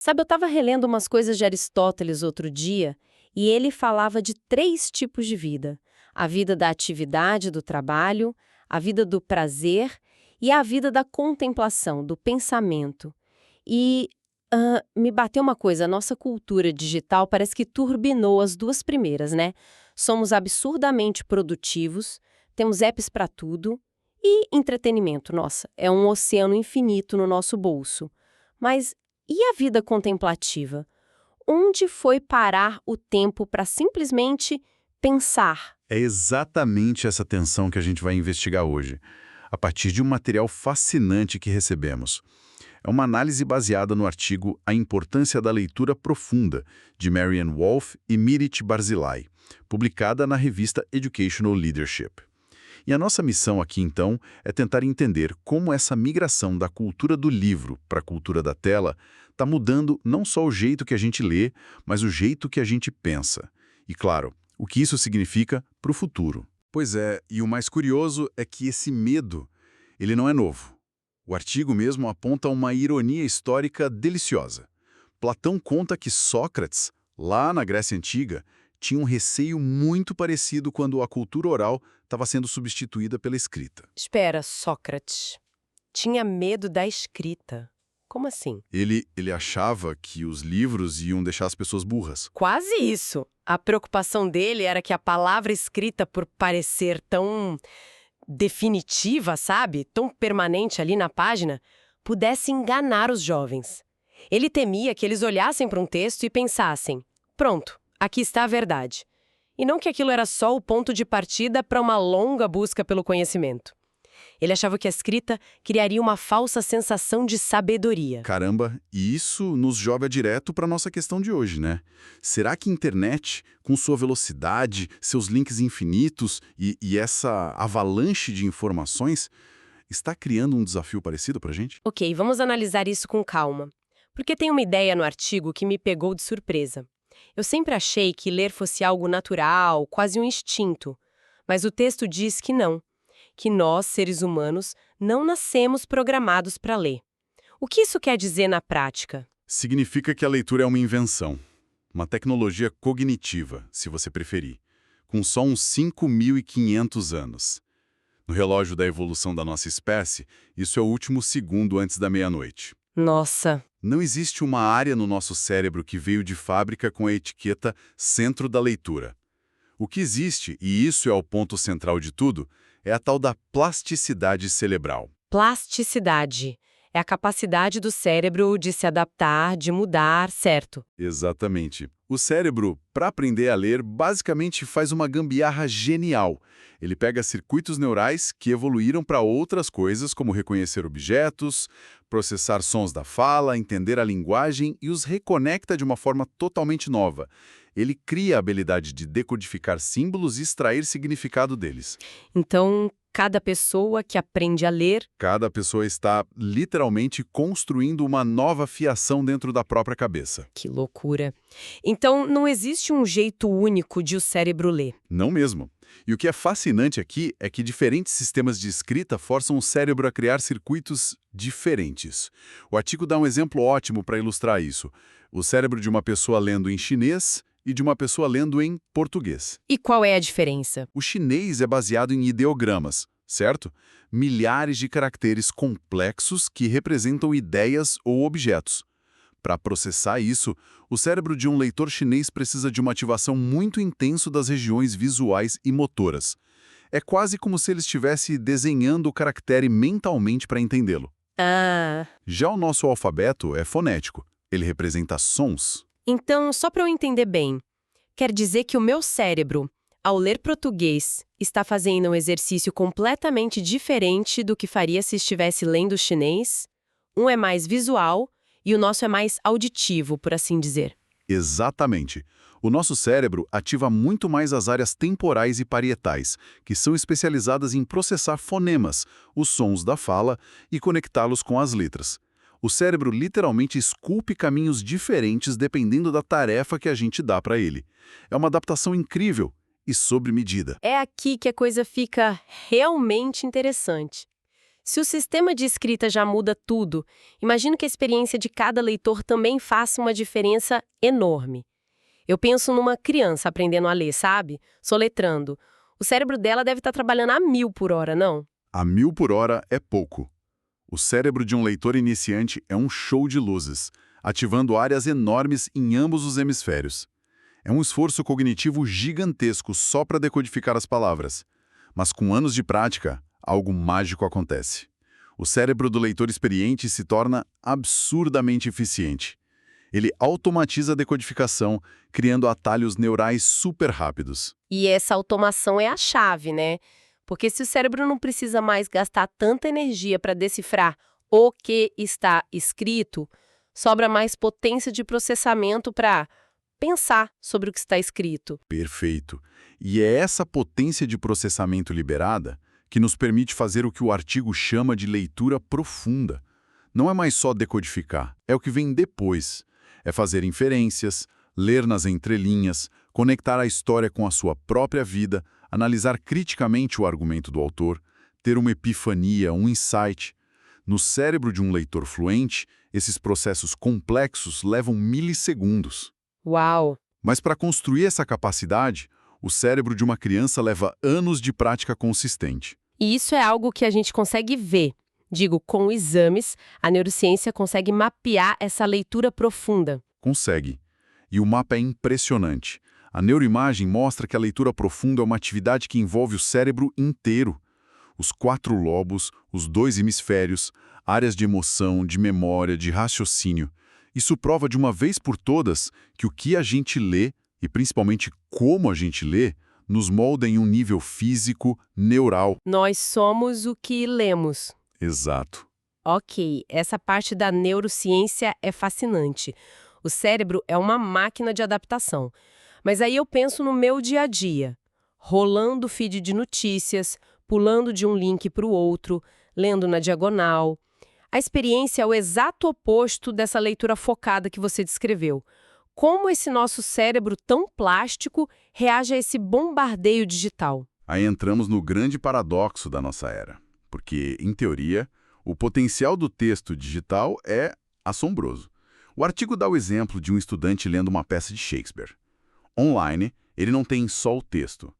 Sabe, eu estava relendo umas coisas de Aristóteles outro dia e ele falava de três tipos de vida: a vida da atividade, do trabalho, a vida do prazer e a vida da contemplação, do pensamento. E me bateu uma coisa: a nossa cultura digital parece que turbinou as duas primeiras, né? Somos absurdamente produtivos, temos apps para tudo e entretenimento, nossa, é um oceano infinito no nosso bolso. Mas e a vida contemplativa? Onde foi parar o tempo para simplesmente pensar? É exatamente essa tensão que a gente vai investigar hoje, a partir de um material fascinante que recebemos. É uma análise baseada no artigo A Importância da Leitura Profunda, de Marianne Wolf e Mirit Barzilai, publicada na revista Educational Leadership. E a nossa missão aqui, então, é tentar entender como essa migração da cultura do livro para a cultura da tela está mudando não só o jeito que a gente lê, mas o jeito que a gente pensa. E, claro, o que isso significa para o futuro. Pois é, e o mais curioso é que esse medo, ele não é novo. O artigo mesmo aponta uma ironia histórica deliciosa. Platão conta que Sócrates, lá na Grécia Antiga, tinha um receio muito parecido quando a cultura oral estava sendo substituída pela escrita. Espera, Sócrates. Tinha medo da escrita. Como assim? Ele achava que os livros iam deixar as pessoas burras. Quase isso. A preocupação dele era que a palavra escrita, por parecer tão definitiva, sabe? Tão permanente ali na página, pudesse enganar os jovens. Ele temia que eles olhassem para um texto e pensassem: pronto, aqui está a verdade. E não que aquilo era só o ponto de partida para uma longa busca pelo conhecimento. Ele achava que a escrita criaria uma falsa sensação de sabedoria. Caramba, e isso nos joga direto para a nossa questão de hoje, né? Será que a internet, com sua velocidade, seus links infinitos e essa avalanche de informações, está criando um desafio parecido para a gente? Ok, vamos analisar isso com calma. Porque tem uma ideia no artigo que me pegou de surpresa. Eu sempre achei que ler fosse algo natural, quase um instinto. Mas o texto diz que não. Que nós, seres humanos, não nascemos programados para ler. O que isso quer dizer na prática? Significa que a leitura é uma invenção, uma tecnologia cognitiva, se você preferir, com só uns 5.500 anos. No relógio da evolução da nossa espécie, isso é o último segundo antes da meia-noite. Nossa, Não existe uma área no nosso cérebro que veio de fábrica com a etiqueta centro da leitura. O que existe, e isso é o ponto central de tudo, é a tal da plasticidade cerebral. plasticidade. É a capacidade do cérebro de se adaptar, de mudar, certo? Exatamente. O cérebro, para aprender a ler, basicamente faz uma gambiarra genial. Ele pega circuitos neurais que evoluíram para outras coisas, como reconhecer objetos, processar sons da fala, entender a linguagem e os reconecta de uma forma totalmente nova. Ele cria a habilidade de decodificar símbolos e extrair significado deles. Então, cada pessoa que aprende a ler, Cada pessoa está literalmente construindo uma nova fiação dentro da própria cabeça. que loucura. Então, não existe um jeito único de o cérebro ler. Não mesmo. E o que é fascinante aqui é que diferentes sistemas de escrita forçam o cérebro a criar circuitos diferentes. O artigo dá um exemplo ótimo para ilustrar isso. O cérebro de uma pessoa lendo em chinês e de uma pessoa lendo em português. E qual é a diferença? O chinês é baseado em ideogramas, certo? Milhares de caracteres complexos que representam ideias ou objetos. Para processar isso, o cérebro de um leitor chinês precisa de uma ativação muito intensa das regiões visuais e motoras. É quase como se ele estivesse desenhando o caractere mentalmente para entendê-lo. Ah, Já o nosso alfabeto é fonético. Ele representa sons. então, só para eu entender bem, quer dizer que o meu cérebro, ao ler português, está fazendo um exercício completamente diferente do que faria se estivesse lendo chinês? Um é mais visual e o nosso é mais auditivo, por assim dizer. Exatamente. O nosso cérebro ativa muito mais as áreas temporais e parietais, que são especializadas em processar fonemas, os sons da fala, e conectá-los com as letras. O cérebro literalmente esculpe caminhos diferentes dependendo da tarefa que a gente dá para ele. É uma adaptação incrível e sobre medida. É aqui que a coisa fica realmente interessante. Se o sistema de escrita já muda tudo, imagino que a experiência de cada leitor também faça uma diferença enorme. Eu penso numa criança aprendendo a ler, sabe? Soletrando. O cérebro dela deve estar trabalhando a 1000 por hora, não? A 1000 por hora é pouco. O cérebro de um leitor iniciante é um show de luzes, ativando áreas enormes em ambos os hemisférios. É um esforço cognitivo gigantesco só para decodificar as palavras. Mas com anos de prática, algo mágico acontece. O cérebro do leitor experiente se torna absurdamente eficiente. Ele automatiza a decodificação, criando atalhos neurais super rápidos. E essa automação é a chave, né? Porque se o cérebro não precisa mais gastar tanta energia para decifrar o que está escrito, sobra mais potência de processamento para pensar sobre o que está escrito. Perfeito. E é essa potência de processamento liberada que nos permite fazer o que o artigo chama de leitura profunda. Não é mais só decodificar, é o que vem depois. É fazer inferências, ler nas entrelinhas, conectar a história com a sua própria vida, analisar criticamente o argumento do autor, ter uma epifania, um insight. No cérebro de um leitor fluente, esses processos complexos levam milissegundos. Uau! Mas para construir essa capacidade, o cérebro de uma criança leva anos de prática consistente. E isso é algo que a gente consegue ver. Digo, com exames, a neurociência consegue mapear essa leitura profunda. Consegue. E o mapa é impressionante. A neuroimagem mostra que a leitura profunda é uma atividade que envolve o cérebro inteiro. Os 4 lobos, os 2 hemisférios, áreas de emoção, de memória, de raciocínio. Isso prova de uma vez por todas que o que a gente lê, e principalmente como a gente lê, nos molda em um nível físico, neural. Nós somos o que lemos. Exato. Ok, essa parte da neurociência é fascinante. O cérebro é uma máquina de adaptação. Mas aí eu penso no meu dia a dia, rolando o feed de notícias, pulando de um link para o outro, lendo na diagonal. A experiência é o exato oposto dessa leitura focada que você descreveu. Como esse nosso cérebro tão plástico reage a esse bombardeio digital? Aí entramos no grande paradoxo da nossa era. Porque, em teoria, o potencial do texto digital é assombroso. O artigo dá o exemplo de um estudante lendo uma peça de Shakespeare. Online, ele não tem só o texto.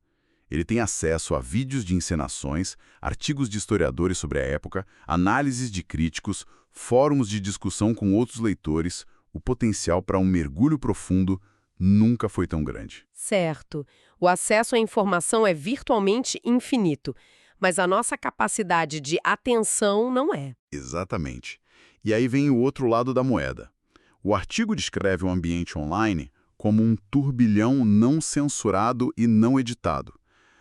Ele tem acesso a vídeos de encenações, artigos de historiadores sobre a época, análises de críticos, fóruns de discussão com outros leitores. O potencial para um mergulho profundo nunca foi tão grande. Certo. O acesso à informação é virtualmente infinito. Mas a nossa capacidade de atenção não é. Exatamente. E aí vem o outro lado da moeda. O artigo descreve o ambiente online como um turbilhão não censurado e não editado.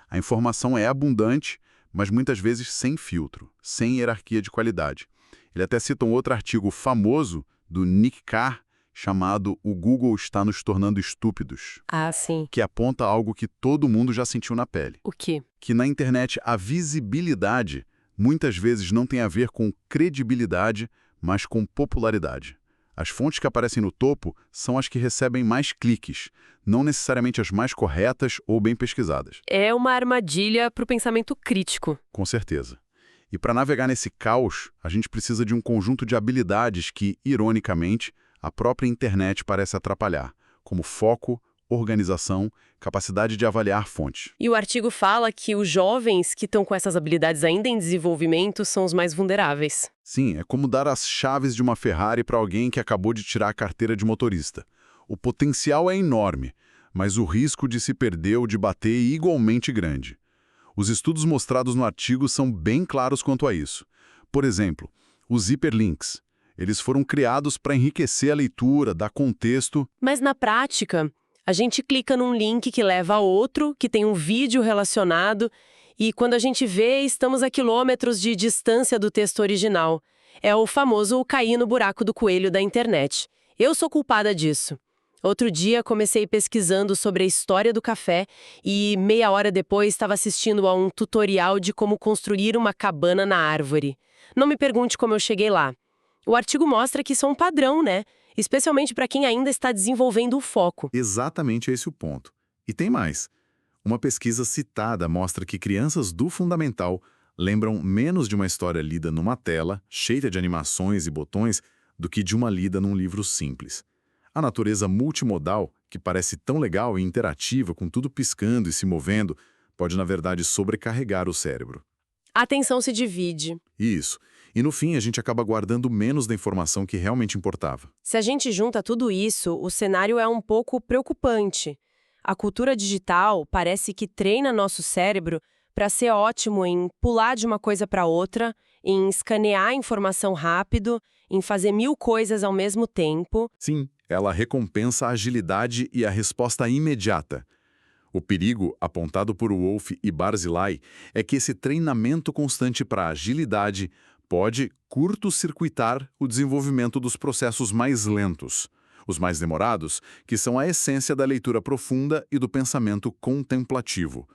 A informação é abundante, mas muitas vezes sem filtro, sem hierarquia de qualidade. Ele até cita um outro artigo famoso do Nick Carr, chamado O Google está nos tornando estúpidos. Ah, sim. Que aponta algo que todo mundo já sentiu na pele. O quê? Que na internet a visibilidade muitas vezes não tem a ver com credibilidade, mas com popularidade. As fontes que aparecem no topo são as que recebem mais cliques, não necessariamente as mais corretas ou bem pesquisadas. É uma armadilha para o pensamento crítico. Com certeza. E para navegar nesse caos, a gente precisa de um conjunto de habilidades que, ironicamente, a própria internet parece atrapalhar, como foco, organização, capacidade de avaliar fontes. E o artigo fala que os jovens que estão com essas habilidades ainda em desenvolvimento são os mais vulneráveis. Sim, é como dar as chaves de uma Ferrari para alguém que acabou de tirar a carteira de motorista. O potencial é enorme, mas o risco de se perder ou de bater é igualmente grande. Os estudos mostrados no artigo são bem claros quanto a isso. Por exemplo, os hiperlinks. Eles foram criados para enriquecer a leitura, dar contexto. Mas na prática, a gente clica num link que leva a outro, que tem um vídeo relacionado, e quando a gente vê, estamos a quilômetros de distância do texto original. É o famoso cair no buraco do coelho da internet. Eu sou culpada disso. Outro dia comecei pesquisando sobre a história do café e meia hora depois estava assistindo a um tutorial de como construir uma cabana na árvore. Não me pergunte como eu cheguei lá. O artigo mostra que isso é um padrão, né? Especialmente para quem ainda está desenvolvendo o foco. Exatamente esse o ponto. E tem mais. Uma pesquisa citada mostra que crianças do fundamental lembram menos de uma história lida numa tela, cheia de animações e botões, do que de uma lida num livro simples. A natureza multimodal, que parece tão legal e interativa, com tudo piscando e se movendo, pode, na verdade, sobrecarregar o cérebro. A atenção se divide. Isso. E no fim, a gente acaba guardando menos da informação que realmente importava. Se a gente junta tudo isso, o cenário é um pouco preocupante. A cultura digital parece que treina nosso cérebro para ser ótimo em pular de uma coisa para outra, em escanear a informação rápido, em fazer 1000 coisas ao mesmo tempo. Sim, ela recompensa a agilidade e a resposta imediata. O perigo, apontado por Wolff e Barzilai, é que esse treinamento constante para agilidade pode curto-circuitar o desenvolvimento dos processos mais lentos, os mais demorados, que são a essência da leitura profunda e do pensamento contemplativo.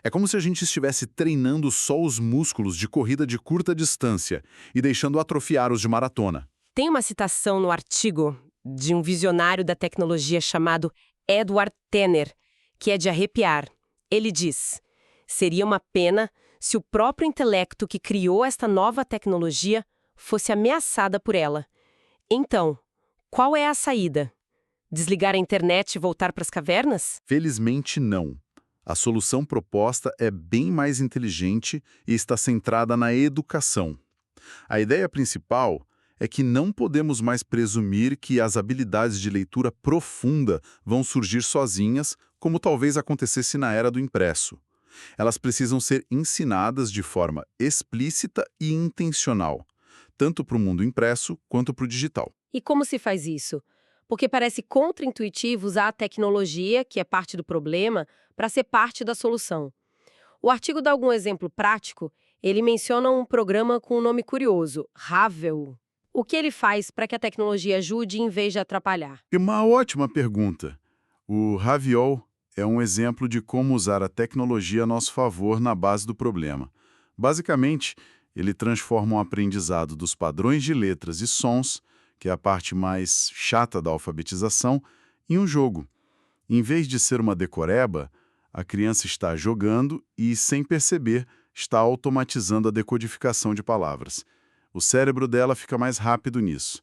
É como se a gente estivesse treinando só os músculos de corrida de curta distância e deixando atrofiar os de maratona. Tem uma citação no artigo de um visionário da tecnologia chamado Edward Tenner, que é de arrepiar. Ele diz: seria uma pena se o próprio intelecto que criou esta nova tecnologia fosse ameaçada por ela. Então, qual é a saída? Desligar a internet e voltar para as cavernas? Felizmente não. A solução proposta é bem mais inteligente e está centrada na educação. A ideia principal é que não podemos mais presumir que as habilidades de leitura profunda vão surgir sozinhas, como talvez acontecesse na era do impresso. Elas precisam ser ensinadas de forma explícita e intencional, tanto para o mundo impresso quanto para o digital. E como se faz isso? Porque parece contraintuitivo usar a tecnologia, que é parte do problema, para ser parte da solução. O artigo dá algum exemplo prático. Ele menciona um programa com um nome curioso, Ravel. O que ele faz para que a tecnologia ajude em vez de atrapalhar? É uma ótima pergunta. O Raviol é um exemplo de como usar a tecnologia a nosso favor na base do problema. Basicamente, ele transforma o aprendizado dos padrões de letras e sons, que é a parte mais chata da alfabetização, em um jogo. Em vez de ser uma decoreba, a criança está jogando e, sem perceber, está automatizando a decodificação de palavras. O cérebro dela fica mais rápido nisso.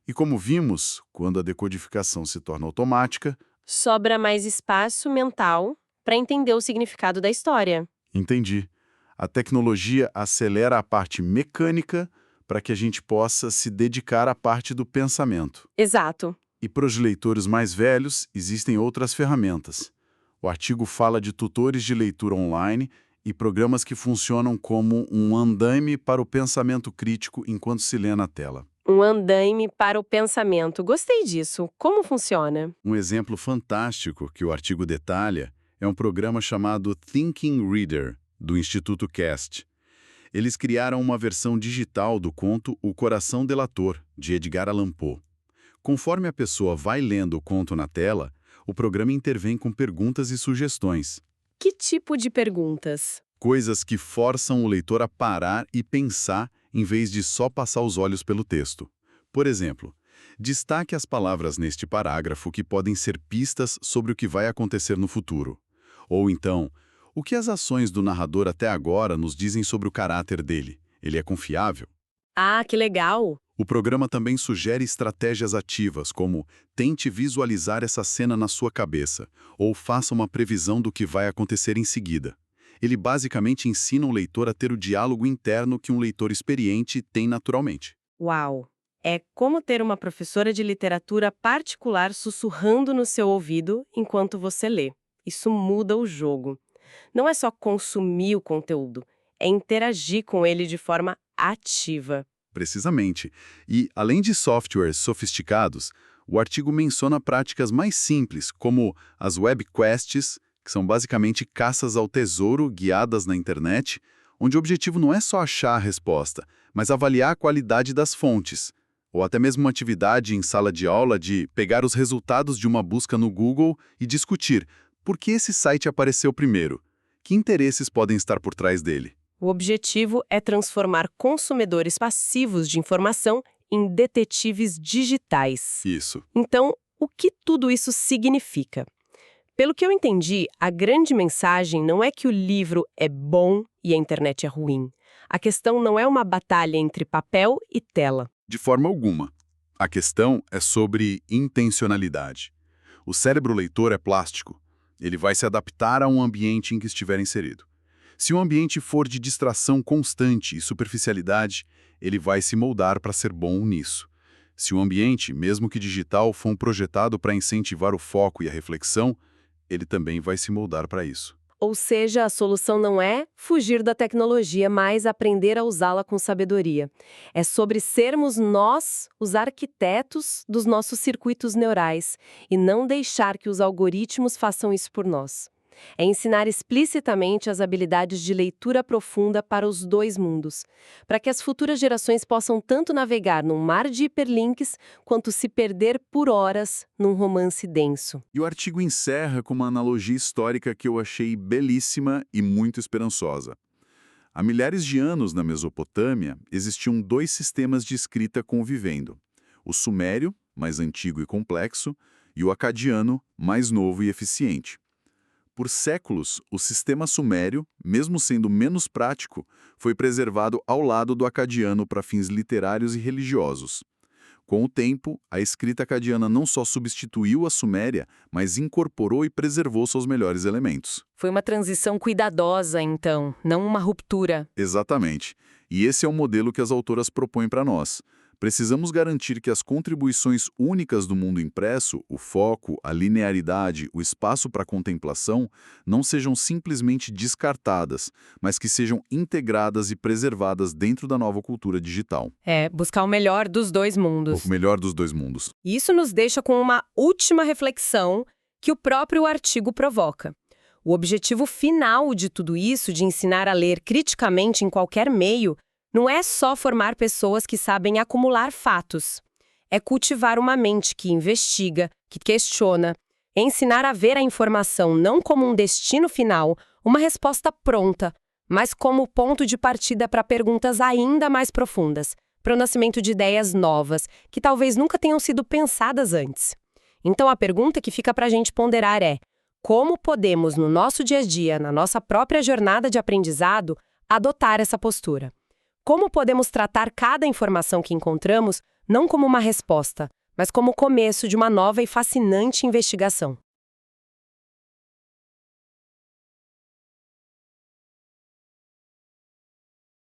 E como vimos, quando a decodificação se torna automática, Sobra mais espaço mental para entender o significado da história. entendi. A tecnologia acelera a parte mecânica para que a gente possa se dedicar à parte do pensamento. Exato. E para os leitores mais velhos, existem outras ferramentas. O artigo fala de tutores de leitura online e programas que funcionam como um andaime para o pensamento crítico enquanto se lê na tela. Um andaime para o pensamento. Gostei disso. Como funciona? Um exemplo fantástico que o artigo detalha é um programa chamado Thinking Reader, do Instituto Cast. Eles criaram uma versão digital do conto O Coração Delator, de Edgar Allan Poe. Conforme a pessoa vai lendo o conto na tela, o programa intervém com perguntas e sugestões. Que tipo de perguntas? Coisas que forçam o leitor a parar e pensar em vez de só passar os olhos pelo texto. Por exemplo, destaque as palavras neste parágrafo que podem ser pistas sobre o que vai acontecer no futuro. Ou então, o que as ações do narrador até agora nos dizem sobre o caráter dele? Ele é confiável? Ah, que legal! O programa também sugere estratégias ativas, como tente visualizar essa cena na sua cabeça, ou faça uma previsão do que vai acontecer em seguida. Ele basicamente ensina o leitor a ter o diálogo interno que um leitor experiente tem naturalmente. Uau! É como ter uma professora de literatura particular sussurrando no seu ouvido enquanto você lê. Isso muda o jogo. Não é só consumir o conteúdo, é interagir com ele de forma ativa. Precisamente. E, além de softwares sofisticados, o artigo menciona práticas mais simples, como as web quests, que são basicamente caças ao tesouro guiadas na internet, onde o objetivo não é só achar a resposta, mas avaliar a qualidade das fontes. Ou até mesmo uma atividade em sala de aula de pegar os resultados de uma busca no Google e discutir por que esse site apareceu primeiro, que interesses podem estar por trás dele. O objetivo é transformar consumidores passivos de informação em detetives digitais. Isso. Então, o que tudo isso significa? Pelo que eu entendi, a grande mensagem não é que o livro é bom e a internet é ruim. A questão não é uma batalha entre papel e tela. De forma alguma. A questão é sobre intencionalidade. O cérebro leitor é plástico. Ele vai se adaptar a um ambiente em que estiver inserido. Se o ambiente for de distração constante e superficialidade, ele vai se moldar para ser bom nisso. Se o ambiente, mesmo que digital, for projetado para incentivar o foco e a reflexão, ele também vai se moldar para isso. Ou seja, a solução não é fugir da tecnologia, mas aprender a usá-la com sabedoria. É sobre sermos nós os arquitetos dos nossos circuitos neurais e não deixar que os algoritmos façam isso por nós. É ensinar explicitamente as habilidades de leitura profunda para os dois mundos, para que as futuras gerações possam tanto navegar num mar de hiperlinks, quanto se perder por horas num romance denso. E o artigo encerra com uma analogia histórica que eu achei belíssima e muito esperançosa. Há milhares de anos, na Mesopotâmia, existiam dois sistemas de escrita convivendo. O sumério, mais antigo e complexo, e o acadiano, mais novo e eficiente. Por séculos, o sistema sumério, mesmo sendo menos prático, foi preservado ao lado do acadiano para fins literários e religiosos. Com o tempo, a escrita acadiana não só substituiu a suméria, mas incorporou e preservou seus melhores elementos. Foi uma transição cuidadosa, então, não uma ruptura. Exatamente. E esse é o modelo que as autoras propõem para nós. Precisamos garantir que as contribuições únicas do mundo impresso, o foco, a linearidade, o espaço para contemplação, não sejam simplesmente descartadas, mas que sejam integradas e preservadas dentro da nova cultura digital. É, buscar o melhor dos dois mundos. O melhor dos dois mundos. Isso nos deixa com uma última reflexão que o próprio artigo provoca. O objetivo final de tudo isso, de ensinar a ler criticamente em qualquer meio, não é só formar pessoas que sabem acumular fatos. É cultivar uma mente que investiga, que questiona, ensinar a ver a informação não como um destino final, uma resposta pronta, mas como ponto de partida para perguntas ainda mais profundas, para o nascimento de ideias novas, que talvez nunca tenham sido pensadas antes. Então a pergunta que fica para a gente ponderar é: como podemos, no nosso dia a dia, na nossa própria jornada de aprendizado, adotar essa postura? Como podemos tratar cada informação que encontramos não como uma resposta, mas como o começo de uma nova e fascinante investigação?